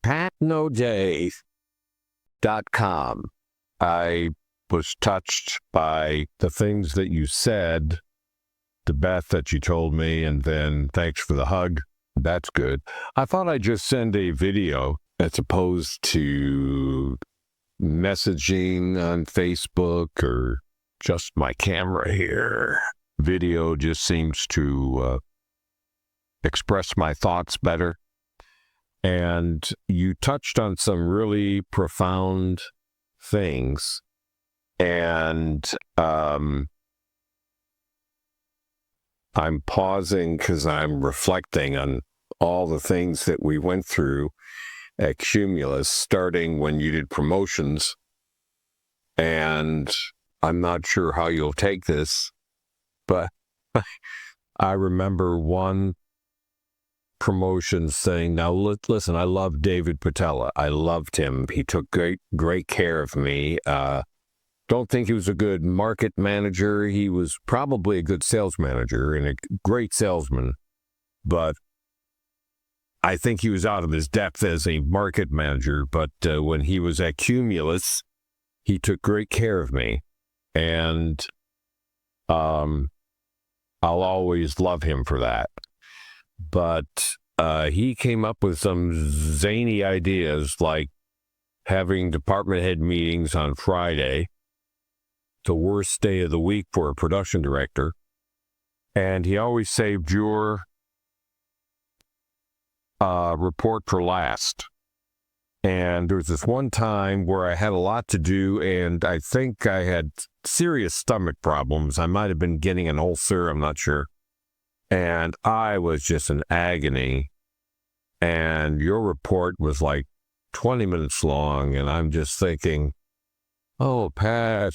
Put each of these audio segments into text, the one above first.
PattNoday.com. I was touched by the things that you said to Beth that you told me, and then thanks for the hug. That's good. I thought I'd just send a video as opposed to messaging on Facebook or just my camera here. Video just seems to express my thoughts better. And you touched on some really profound things. And I'm pausing because I'm reflecting on all the things that we went through at Cumulus, starting when you did promotions. And I'm not sure how you'll take this, but I remember one promotion saying, now listen, I love David Patella. I loved him. He took great care of me. Don't think he was a good market manager. He was probably a good sales manager and a great salesman, but I think he was out of his depth as a market manager. But when he was at Cumulus, he took great care of me, and I'll always love him for that. But he came up with some zany ideas, like having department head meetings on Friday, the worst day of the week for a production director. And he always saved your report for last. And there was this one time where I had a lot to do, and I think I had serious stomach problems. I might have been getting an ulcer, I'm not sure. And I was just in agony. And your report was like 20 minutes long, and I'm just thinking, oh, Pat,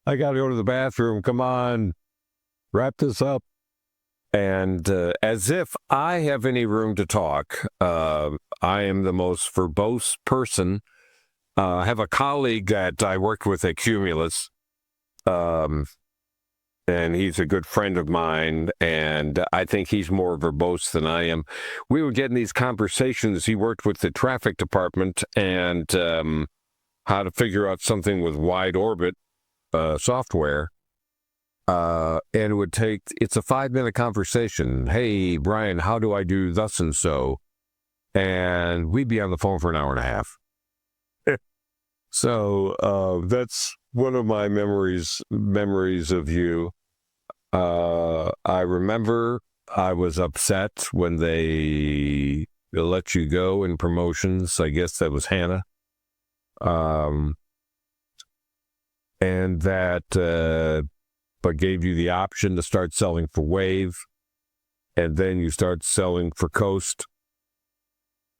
I got to go to the bathroom. Come on, wrap this up. And as if I have any room to talk, I am the most verbose person. I have a colleague that I worked with at Cumulus, and he's a good friend of mine, and I think he's more verbose than I am. We were getting these conversations. He worked with the traffic department and how to figure out something with wide orbit software. And it would take, it's a 5-minute conversation. Hey, Brian, how do I do thus and so? And we'd be on the phone for an hour and a half. So that's one of my memories of you. I remember I was upset when they let you go in promotions. I guess that was Hannah. And that, but gave you the option to start selling for Wave, and then you start selling for Coast,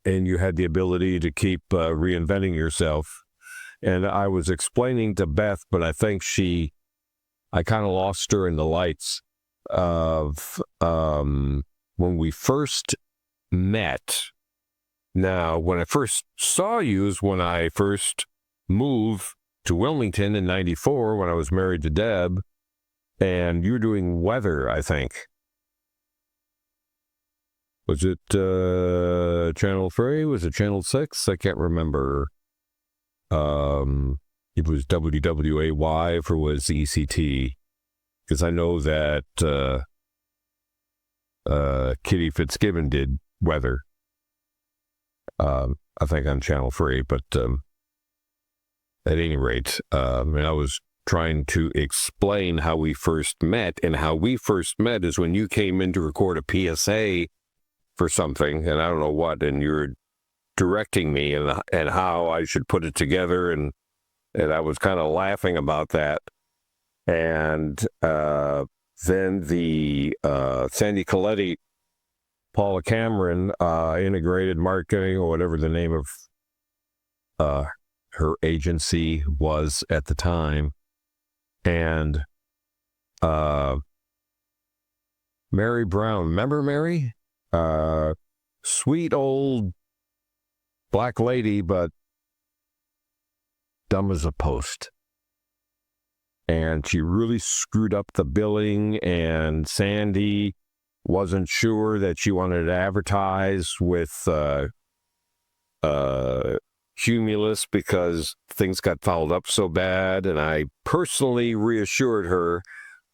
and you had the ability to keep reinventing yourself. And I was explaining to Beth, but I think I kind of lost her in the lights of when we first met. Now, when I first saw you is when I first moved to Wilmington in 94 when I was married to Deb, and you're doing weather, I think. Was it Channel 3? Was it Channel 6? I can't remember. It was WWAY or was ECT, because I know that Kitty Fitzgibbon did weather. I think on Channel 3, but at any rate, I was trying to explain how we first met, and how we first met is when you came in to record a PSA for something, and I don't know what, and you're directing me and how I should put it together, and I was kind of laughing about that. And then the Sandy Coletti, Paula Cameron, integrated marketing, or whatever the name of her agency was at the time. And Mary Brown, remember Mary? Sweet old black lady, but dumb as a post. And she really screwed up the billing, and Sandy wasn't sure that she wanted to advertise with Cumulus because things got fouled up so bad, and I personally reassured her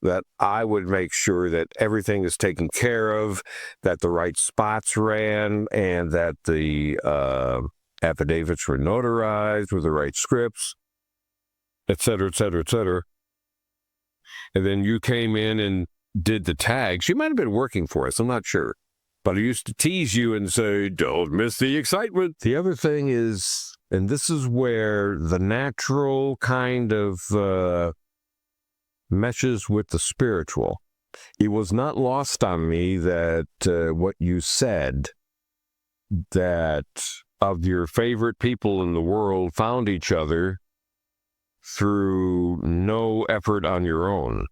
that I would make sure that everything is taken care of, that the right spots ran, and that the affidavits were notarized with the right scripts, et cetera, et cetera, et cetera. And then you came in and did the tag. She might have been working for us, I'm not sure. But I used to tease you and say, don't miss the excitement. The other thing is, and this is where the natural kind of meshes with the spiritual. It was not lost on me that what you said, that of your favorite people in the world found each other through no effort on your own.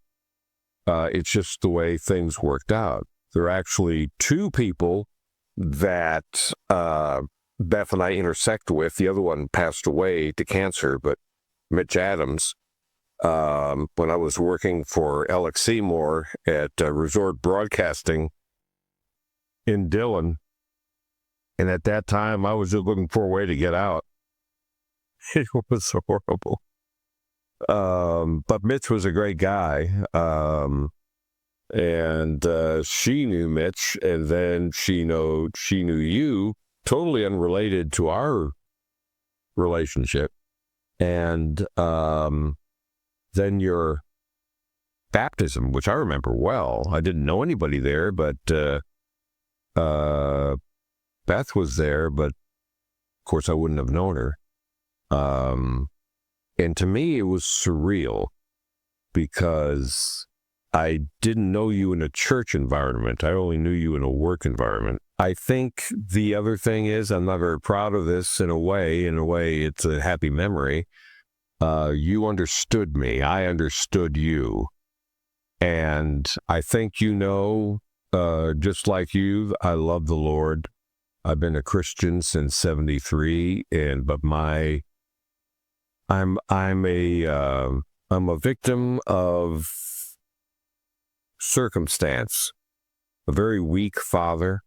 It's just the way things worked out. There are actually two people that Beth and I intersect with. The other one passed away to cancer, but Mitch Adams, when I was working for Alex Seymour at Resort Broadcasting in Dillon, and at that time I was just looking for a way to get out. It was horrible. But Mitch was a great guy. And she knew Mitch, and then she knew you, totally unrelated to our relationship. And then your baptism, which I remember well. I didn't know anybody there, but Beth was there, but of course I wouldn't have known her. And to me, it was surreal because I didn't know you in a church environment. I only knew you in a work environment. I think the other thing is, I'm not very proud of this in a way. In a way, it's a happy memory. You understood me. I understood you. And I think just like you, I love the Lord. I've been a Christian since 73, but I'm a victim of circumstance, a very weak father.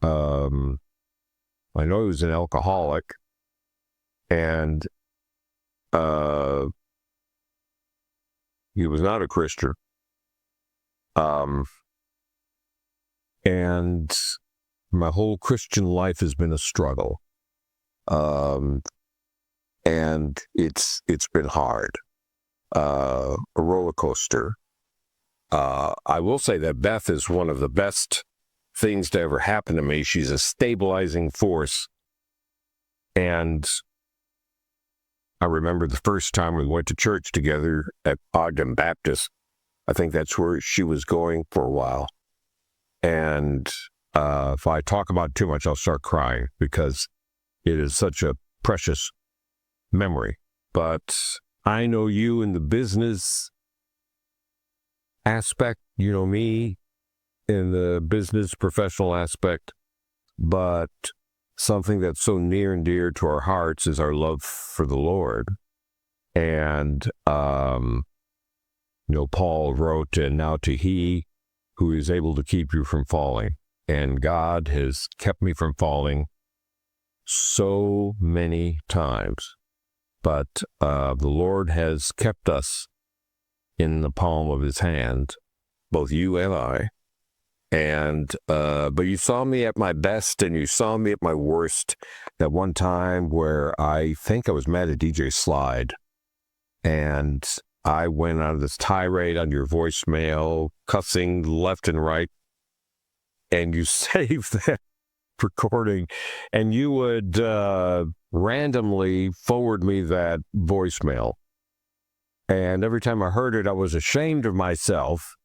I know he was an alcoholic, and he was not a Christian. And my whole Christian life has been a struggle. And it's been hard, a roller coaster. I will say that Beth is one of the best things to ever happen to me. She's a stabilizing force. And I remember the first time we went to church together at Ogden Baptist. I think that's where she was going for a while. And if I talk about it too much, I'll start crying because it is such a precious memory. But I know you in the business aspect, you know me in the business professional aspect, but something that's so near and dear to our hearts is our love for the Lord. And, Paul wrote, and now to he who is able to keep you from falling. And God has kept me from falling so many times. But the Lord has kept us in the palm of his hand, both you and I. And but you saw me at my best and you saw me at my worst. That one time where I think I was mad at DJ Slide, and I went on this tirade on your voicemail, cussing left and right, and you saved that recording, and you would randomly forward me that voicemail. And every time I heard it, I was ashamed of myself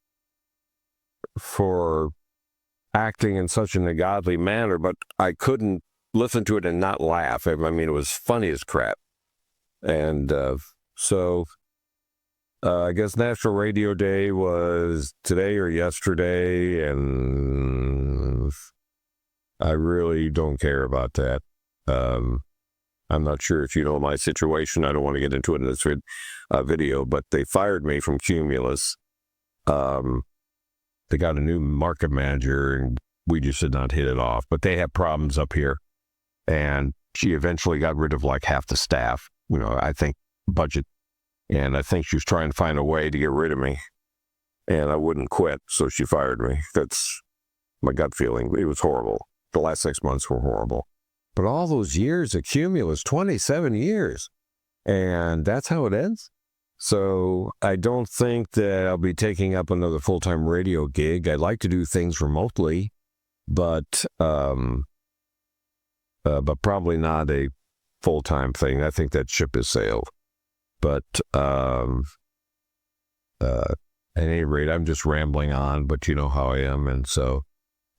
for acting in such an ungodly manner, but I couldn't listen to it and not laugh. I mean, it was funny as crap. And so I guess National Radio Day was today or yesterday, and I really don't care about that. I'm not sure if you know my situation. I don't want to get into it in this video, but they fired me from Cumulus. they got a new market manager, and we just did not hit it off. But they have problems up here, and she eventually got rid of like half the staff. I think budget, and I think she was trying to find a way to get rid of me, and I wouldn't quit, so she fired me. That's my gut feeling. It was horrible. The last 6 months were horrible. But all those years at Cumulus, 27 years, and that's how it ends. So I don't think that I'll be taking up another full-time radio gig. I'd like to do things remotely, but probably not a full-time thing. I think that ship has sailed. But at any rate, I'm just rambling on, but you know how I am. And so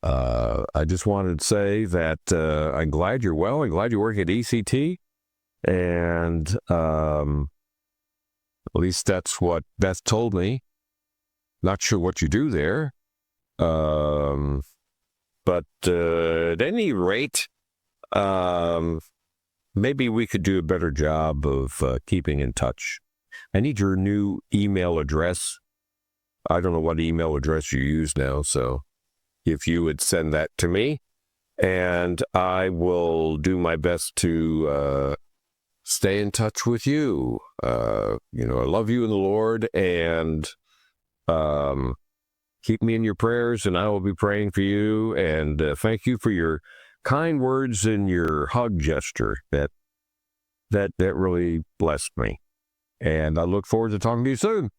I just wanted to say that I'm glad you're well. I'm glad you work at ECT. And at least that's what Beth told me. Not sure what you do there. But at any rate, maybe we could do a better job of keeping in touch. I need your new email address. I don't know what email address you use now, so if you would send that to me, and I will do my best to stay in touch with you. I love you in the Lord, and keep me in your prayers, and I will be praying for you. And thank you for your kind words and your hug gesture. That really blessed me. And I look forward to talking to you soon.